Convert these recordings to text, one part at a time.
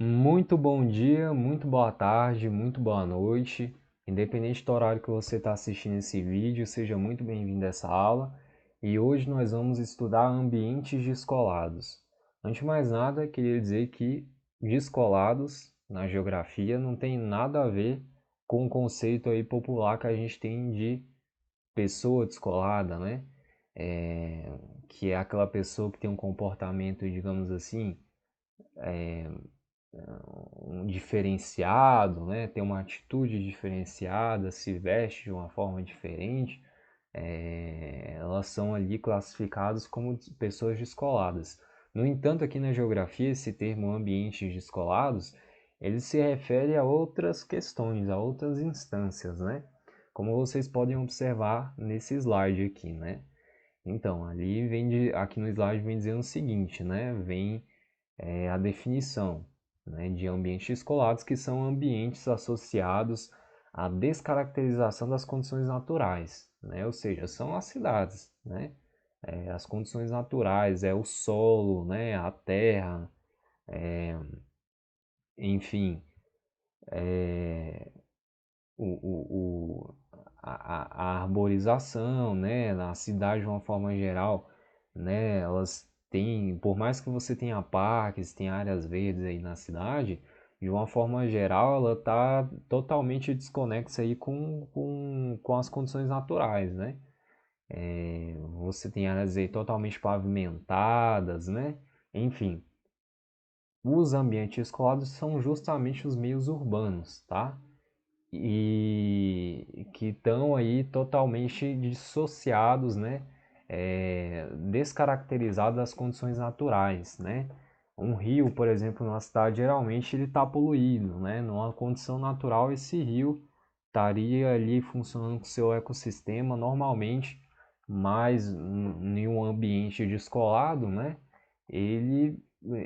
Muito bom dia, muito boa tarde, muito boa noite. Independente do horário que você está assistindo esse vídeo, seja muito bem-vindo a essa aula. E hoje nós vamos estudar ambientes descolados. Antes de mais nada, queria dizer que descolados na geografia não tem nada a ver com o conceito aí popular que a gente tem de pessoa descolada, né? Que é aquela pessoa que tem um comportamento, digamos assim, um diferenciado, né? Tem uma atitude diferenciada, se veste de uma forma diferente, elas são ali classificadas como pessoas descoladas. No entanto, aqui na geografia, esse termo ambientes descolados, ele se refere a outras questões, a outras instâncias, né? Como vocês podem observar nesse slide aqui, né? Então, aqui no slide vem dizendo o seguinte, né? Vem a definição, né, de ambientes descolados, que são ambientes associados à descaracterização das condições naturais, né? Ou seja, são as cidades, né? As condições naturais, o solo, né? A terra, enfim, o, o, o, a arborização, né? Na cidade de uma forma geral, né? Elas têm, por mais que você tenha parques, tenha áreas verdes aí na cidade, de uma forma geral, ela está totalmente desconexa aí com as condições naturais, né? Você tem áreas aí totalmente pavimentadas, né? Enfim, os ambientes escolados são justamente os meios urbanos, tá? E que estão aí totalmente dissociados, né? Descaracterizados das condições naturais, né? Um rio, por exemplo, numa cidade, geralmente ele está poluído, né? Numa condição natural, esse rio estaria ali funcionando com seu ecossistema normalmente, mas em um ambiente descolado, né? Ele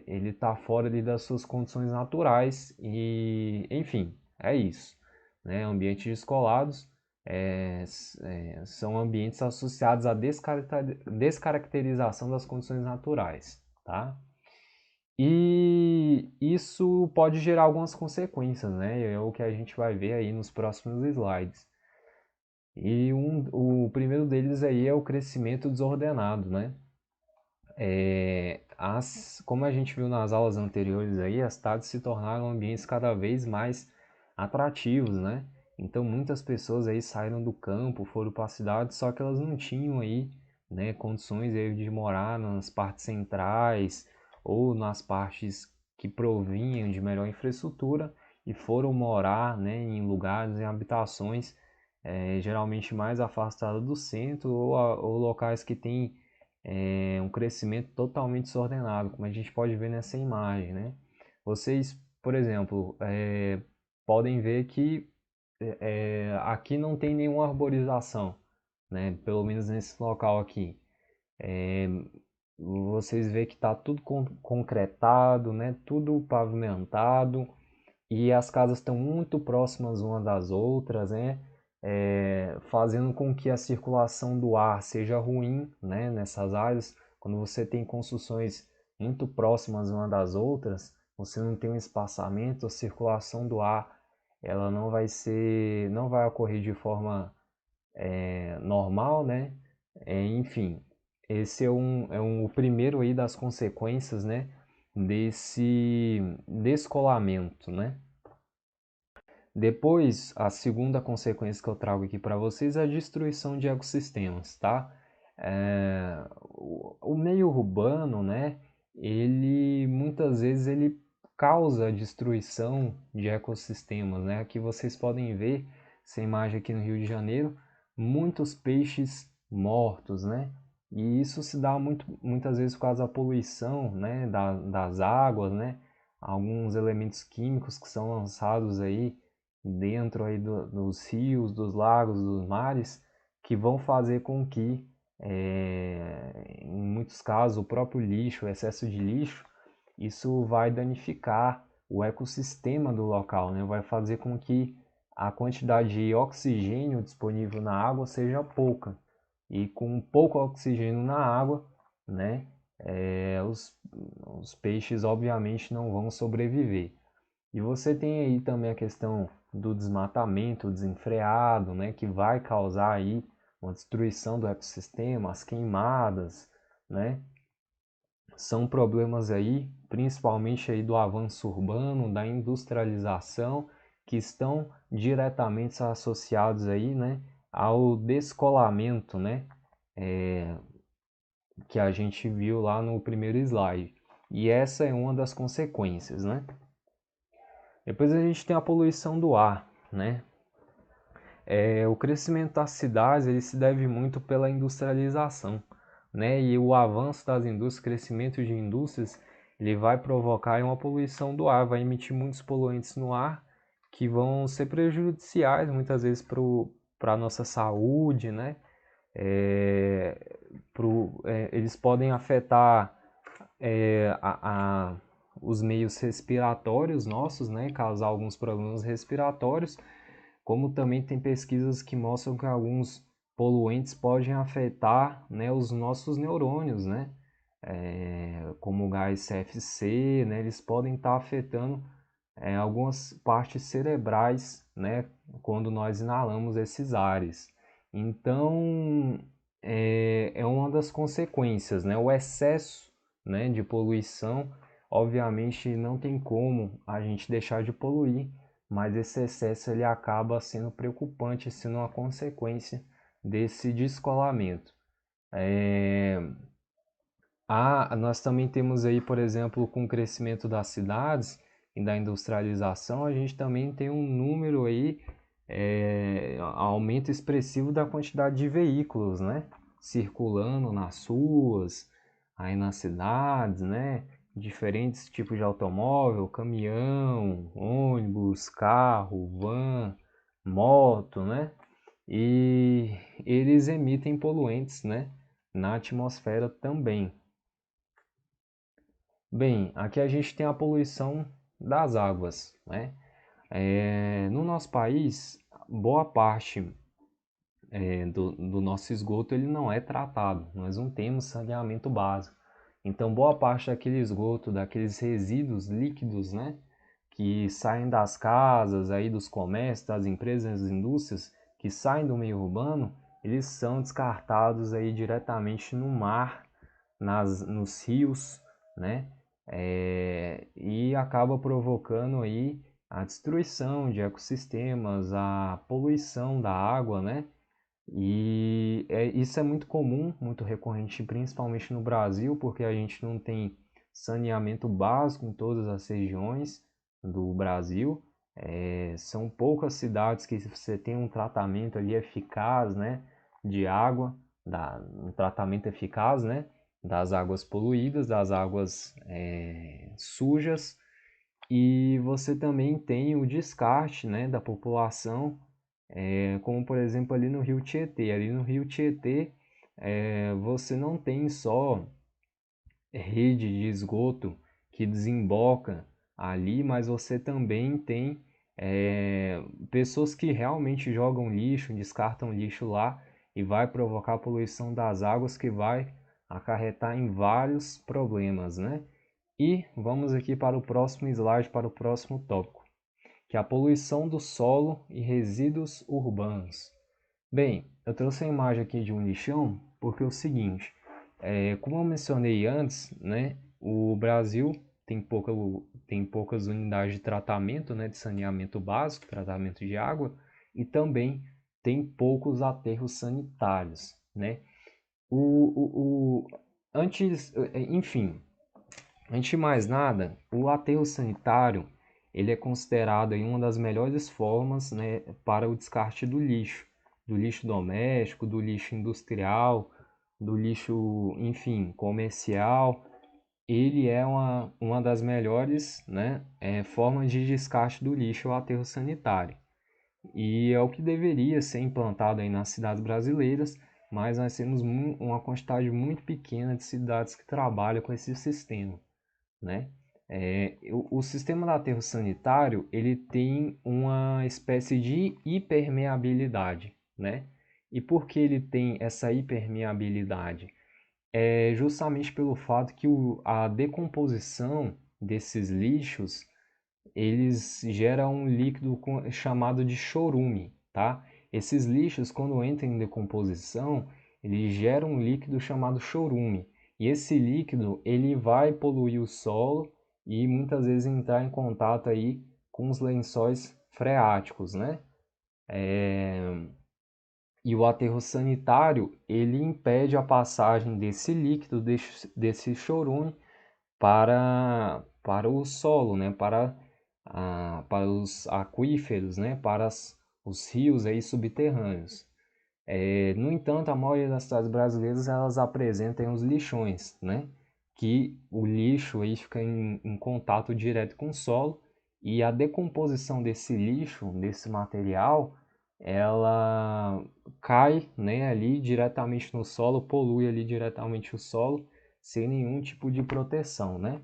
ele está fora ali das suas condições naturais e, enfim, é isso, né? Ambientes descolados são ambientes associados à descaracterização das condições naturais, tá? E isso pode gerar algumas consequências, né? É o que a gente vai ver aí nos próximos slides. E o primeiro deles aí é o crescimento desordenado, né? Como a gente viu nas aulas anteriores aí, as cidades se tornaram ambientes cada vez mais atrativos, né? Então muitas pessoas aí saíram do campo, foram para a cidade, só que elas não tinham aí, né, condições aí de morar nas partes centrais ou nas partes que provinham de melhor infraestrutura e foram morar, né, em lugares, em habitações geralmente mais afastadas do centro ou locais que têm um crescimento totalmente desordenado, como a gente pode ver nessa imagem, né? Vocês, por exemplo, podem ver que aqui não tem nenhuma arborização, né? Pelo menos nesse local aqui. Vocês veem que está tudo concretado, né? Tudo pavimentado e as casas estão muito próximas uma das outras, né? Fazendo com que a circulação do ar seja ruim, né? Nessas áreas, quando você tem construções muito próximas uma das outras, você não tem um espaçamento, a circulação do ar, ela não vai ocorrer de forma normal, né? Enfim, esse o primeiro aí das consequências, né? Desse descolamento, né? Depois, a segunda consequência que eu trago aqui para vocês é a destruição de ecossistemas, tá? O meio urbano, né? Ele muitas vezes ele causa a destruição de ecossistemas, né? Aqui vocês podem ver essa imagem aqui no Rio de Janeiro, muitos peixes mortos, né? E isso se dá muitas vezes por causa da poluição, né? Das águas, né? Alguns elementos químicos que são lançados aí dentro aí dos rios, dos lagos, dos mares, que vão fazer com que, em muitos casos, o próprio lixo, o excesso de lixo, isso vai danificar o ecossistema do local, né? Vai fazer com que a quantidade de oxigênio disponível na água seja pouca. E com pouco oxigênio na água, né? Os peixes obviamente não vão sobreviver. E você tem aí também a questão do desmatamento desenfreado, né, que vai causar aí uma destruição do ecossistema, as queimadas, né? São problemas aí, principalmente aí do avanço urbano, da industrialização, que estão diretamente associados aí, né, ao descolamento, né, que a gente viu lá no primeiro slide. E essa é uma das consequências, né? Depois a gente tem a poluição do ar, né? O crescimento das cidades ele se deve muito pela industrialização, né? E o avanço das indústrias, crescimento de indústrias, ele vai provocar uma poluição do ar, vai emitir muitos poluentes no ar que vão ser prejudiciais muitas vezes para a nossa saúde, né? Eles podem afetar é, a, a, os meios respiratórios nossos, né? Causar alguns problemas respiratórios, como também tem pesquisas que mostram que alguns poluentes podem afetar, né, os nossos neurônios, né? Como o gás CFC, né? Eles podem estar afetando algumas partes cerebrais, né? Quando nós inalamos esses ares. Então, é uma das consequências, né? O excesso, né, de poluição, obviamente não tem como a gente deixar de poluir, mas esse excesso ele acaba sendo preocupante, sendo uma consequência desse descolamento. Nós também temos aí, por exemplo, com o crescimento das cidades e da industrialização, a gente também tem um número aí, aumento expressivo da quantidade de veículos, né? Circulando nas ruas, aí nas cidades, né? Diferentes tipos de automóvel, caminhão, ônibus, carro, van, moto, né? E eles emitem poluentes, né? Na atmosfera também. Bem, aqui a gente tem a poluição das águas, né? No nosso país, boa parte do nosso esgoto ele não é tratado. Nós não temos saneamento básico. Então, boa parte daquele esgoto, daqueles resíduos líquidos, né, que saem das casas, aí dos comércios, das empresas, das indústrias, que saem do meio urbano, eles são descartados aí diretamente no mar, nos rios, né? E acaba provocando aí a destruição de ecossistemas, a poluição da água, né? E isso é muito comum, muito recorrente, principalmente no Brasil, porque a gente não tem saneamento básico em todas as regiões do Brasil. São poucas cidades que você tem um tratamento ali eficaz, né, de água, um tratamento eficaz, né, das águas poluídas, das águas sujas. E você também tem o descarte, né, da população, como por exemplo ali no Rio Tietê. Ali no Rio Tietê, você não tem só rede de esgoto que desemboca ali, mas você também tem pessoas que realmente jogam lixo, descartam lixo lá e vai provocar poluição das águas que vai acarretar em vários problemas, né? E vamos aqui para o próximo slide, para o próximo tópico, que é a poluição do solo e resíduos urbanos. Bem, eu trouxe a imagem aqui de um lixão porque é o seguinte, como eu mencionei antes, né, o Brasil tem poucas unidades de tratamento, né, de saneamento básico, tratamento de água, e também tem poucos aterros sanitários, né? Enfim, antes de mais nada, o aterro sanitário ele é considerado aí uma das melhores formas, né, para o descarte do lixo doméstico, do lixo industrial, do lixo, enfim, comercial. Ele é uma das melhores, né, formas de descarte do lixo, o aterro sanitário. E é o que deveria ser implantado aí nas cidades brasileiras, mas nós temos uma quantidade muito pequena de cidades que trabalham com esse sistema, né? O sistema de aterro sanitário ele tem uma espécie de hipermeabilidade, né? E por que ele tem essa hipermeabilidade? É justamente pelo fato que a decomposição desses lixos eles geram um líquido chamado de chorume, tá? Esses lixos, quando entram em decomposição, eles geram um líquido chamado chorume. E esse líquido, ele vai poluir o solo e muitas vezes entrar em contato aí com os lençóis freáticos, né? E o aterro sanitário, ele impede a passagem desse líquido, desse chorume, para o solo, né? Para os aquíferos, né? Para os rios aí subterrâneos. No entanto, a maioria das cidades brasileiras elas apresentam os lixões, né? Que o lixo aí fica em contato direto com o solo e a decomposição desse lixo, desse material, ela cai, né, ali diretamente no solo, polui ali diretamente o solo, sem nenhum tipo de proteção, né?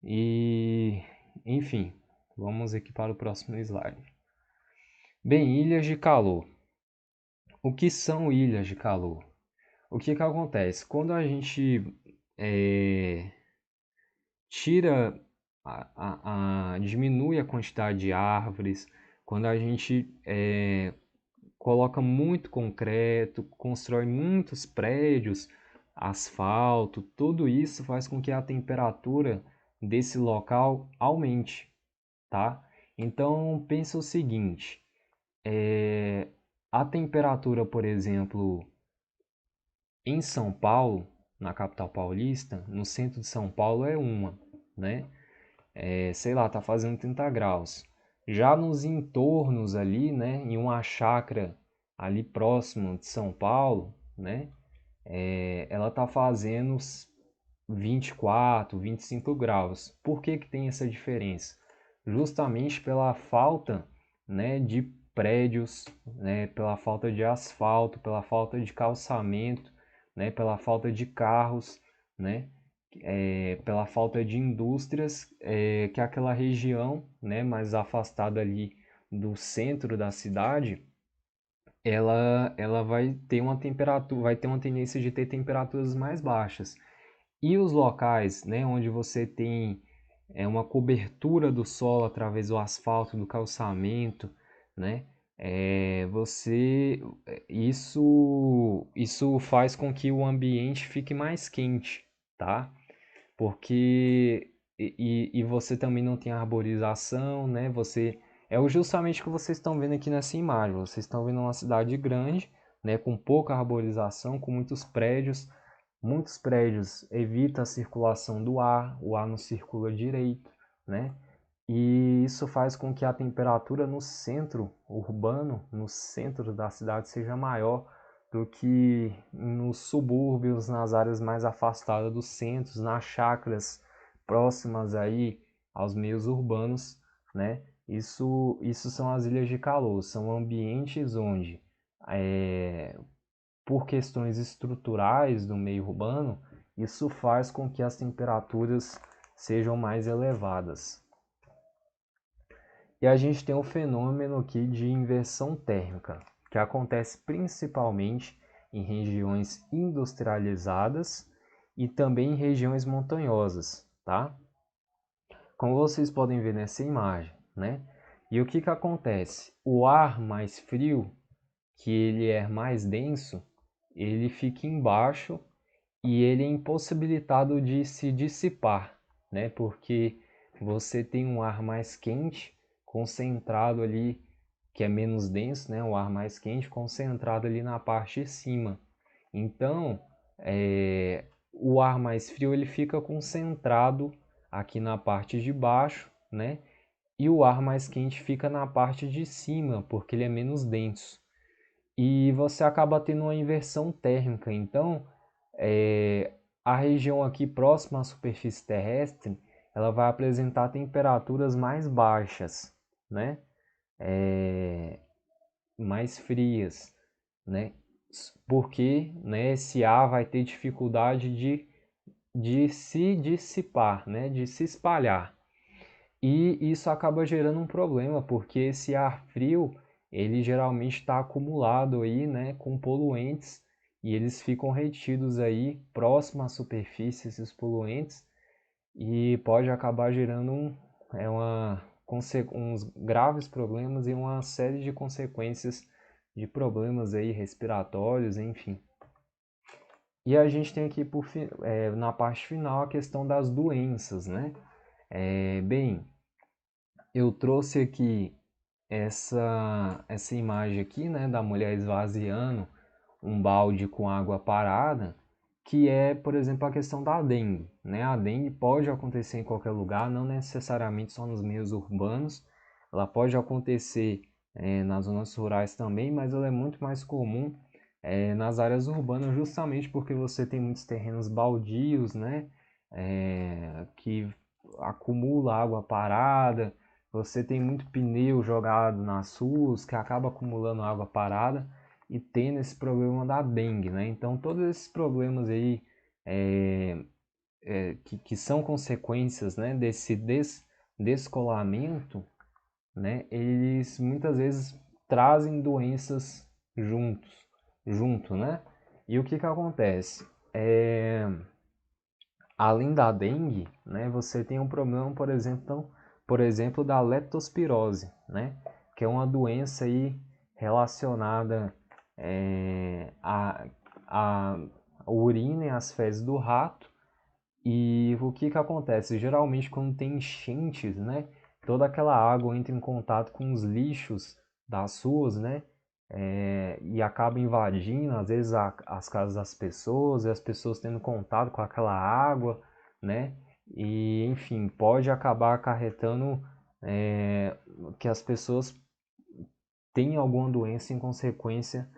E, enfim, vamos aqui para o próximo slide. Bem, ilhas de calor. O que são ilhas de calor? O que acontece? Quando a gente tira, diminui a quantidade de árvores, quando a gente coloca muito concreto, constrói muitos prédios, asfalto, tudo isso faz com que a temperatura desse local aumente, tá? Então pensa o seguinte, a temperatura, por exemplo, em São Paulo, na capital paulista, no centro de São Paulo é uma, né? Sei lá, tá fazendo 30 graus. Já nos entornos ali, né, em uma chácara ali próximo de São Paulo, né, ela tá fazendo 24, 25 graus. Por que que tem essa diferença? Justamente pela falta, né, de prédios, né, pela falta de asfalto, pela falta de calçamento, né, pela falta de carros, né, pela falta de indústrias, que aquela região, né, mais afastada ali do centro da cidade, ela vai ter uma temperatura, vai ter uma tendência de ter temperaturas mais baixas. E os locais, né, onde você tem uma cobertura do solo através do asfalto, do calçamento, né, isso faz com que o ambiente fique mais quente, tá? Porque e você também não tem arborização, né? Justamente o que vocês estão vendo aqui nessa imagem. Vocês estão vendo uma cidade grande, né, com pouca arborização, com muitos prédios. Muitos prédios evitam a circulação do ar, o ar não circula direito, né? E isso faz com que a temperatura no centro urbano, no centro da cidade, seja maior do que nos subúrbios, nas áreas mais afastadas dos centros, nas chácaras próximas aí aos meios urbanos, né? Isso são as ilhas de calor, são ambientes onde, por questões estruturais do meio urbano, isso faz com que as temperaturas sejam mais elevadas. E a gente tem um fenômeno aqui de inversão térmica, que acontece principalmente em regiões industrializadas e também em regiões montanhosas, tá? Como vocês podem ver nessa imagem, né? E o que acontece? O ar mais frio, que ele é mais denso, ele fica embaixo e ele é impossibilitado de se dissipar, né? Porque você tem um ar mais quente concentrado ali, que é menos denso, né? O ar mais quente concentrado ali na parte de cima. Então, o ar mais frio ele fica concentrado aqui na parte de baixo, né? E o ar mais quente fica na parte de cima, porque ele é menos denso. E você acaba tendo uma inversão térmica. Então, a região aqui próxima à superfície terrestre, ela vai apresentar temperaturas mais baixas, né? Mais frias, né? Porque, né, esse ar vai ter dificuldade de se dissipar, né? De se espalhar. E isso acaba gerando um problema, porque esse ar frio, ele geralmente está acumulado aí, né, com poluentes, e eles ficam retidos aí próximo à superfície, esses poluentes, e pode acabar gerando uns graves problemas e uma série de consequências de problemas aí respiratórios, enfim. E a gente tem aqui na parte final a questão das doenças, né? Bem, eu trouxe aqui essa imagem aqui, né, da mulher esvaziando um balde com água parada, que é, por exemplo, a questão da dengue, né? A dengue pode acontecer em qualquer lugar, não necessariamente só nos meios urbanos. Ela pode acontecer nas zonas rurais também, mas ela é muito mais comum nas áreas urbanas, justamente porque você tem muitos terrenos baldios, né? Que acumula água parada. Você tem muito pneu jogado nas ruas que acaba acumulando água parada e tendo esse problema da dengue, né? Então todos esses problemas aí que são consequências, né, desse descolamento, né, eles muitas vezes trazem doenças junto, né? E o que que acontece? Além da dengue, né, você tem um problema, por exemplo, da leptospirose, né, que é uma doença aí relacionada à urina e às fezes do rato. E o que que acontece? Geralmente quando tem enchentes, né, toda aquela água entra em contato com os lixos das ruas, né, e acaba invadindo, às vezes, as casas das pessoas, e as pessoas tendo contato com aquela água, né, e enfim, pode acabar acarretando que as pessoas tenham alguma doença em consequência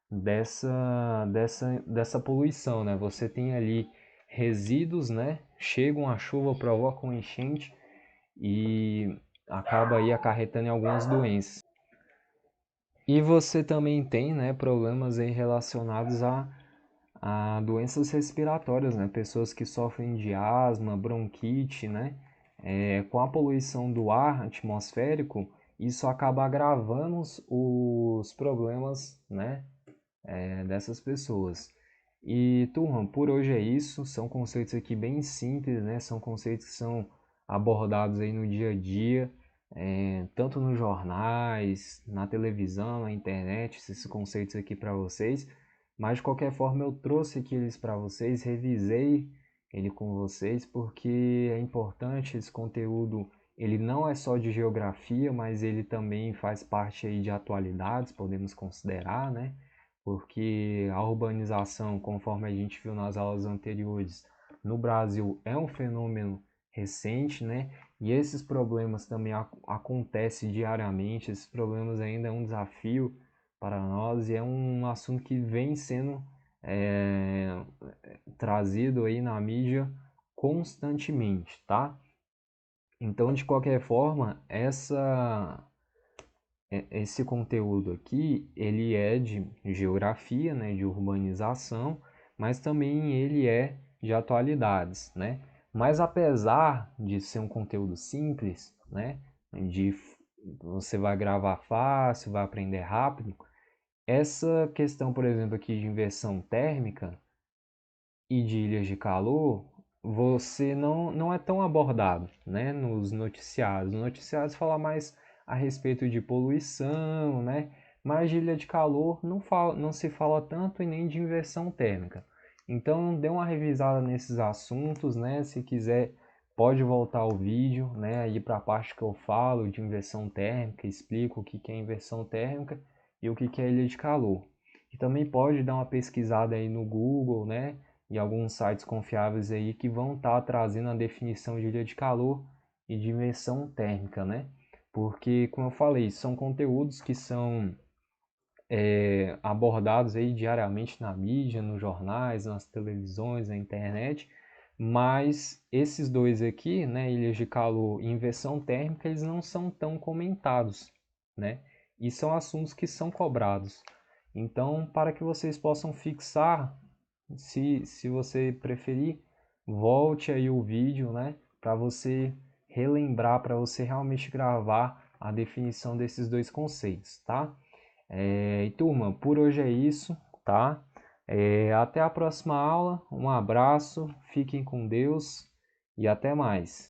dessa poluição, né? Você tem ali resíduos, né? Chega uma chuva, provoca uma enchente e acaba aí acarretando em algumas doenças. E você também tem, né, problemas aí relacionados a doenças respiratórias, né? Pessoas que sofrem de asma, bronquite, né? Com a poluição do ar atmosférico, isso acaba agravando os problemas, né, dessas pessoas. E, turma, por hoje é isso. São conceitos aqui bem simples, né? São conceitos que são abordados aí no dia a dia, tanto nos jornais, na televisão, na internet, esses conceitos aqui para vocês. Mas de qualquer forma eu trouxe aqui eles para vocês, revisei ele com vocês, porque é importante esse conteúdo. Ele não é só de geografia, mas ele também faz parte aí de atualidades, podemos considerar, né? Porque a urbanização, conforme a gente viu nas aulas anteriores, no Brasil é um fenômeno recente, né? E esses problemas também acontecem diariamente, esses problemas ainda é um desafio para nós e é um assunto que vem sendo trazido aí na mídia constantemente, tá? Então, de qualquer forma, esse conteúdo aqui, ele é de geografia, né, de urbanização, mas também ele é de atualidades, né? Mas apesar de ser um conteúdo simples, né, de você vai gravar fácil, vai aprender rápido, essa questão, por exemplo, aqui de inversão térmica e de ilhas de calor, você não é tão abordado, né, nos noticiários. Os noticiários falam mais a respeito de poluição, né, mas de ilha de calor não se fala tanto e nem de inversão térmica. Então, dê uma revisada nesses assuntos, né, se quiser pode voltar ao vídeo, né, aí para a parte que eu falo de inversão térmica, explico o que é inversão térmica e o que é ilha de calor. E também pode dar uma pesquisada aí no Google, né, e alguns sites confiáveis aí que vão estar trazendo a definição de ilha de calor e de inversão térmica, né? Porque, como eu falei, são conteúdos que são abordados aí diariamente na mídia, nos jornais, nas televisões, na internet, mas esses dois aqui, né, ilhas de calor e inversão térmica, eles não são tão comentados, né? E são assuntos que são cobrados. Então, para que vocês possam fixar, se você preferir, volte aí o vídeo, né, para você relembrar, para você realmente gravar a definição desses dois conceitos, tá? E turma, por hoje é isso, tá? Até a próxima aula, um abraço, fiquem com Deus e até mais.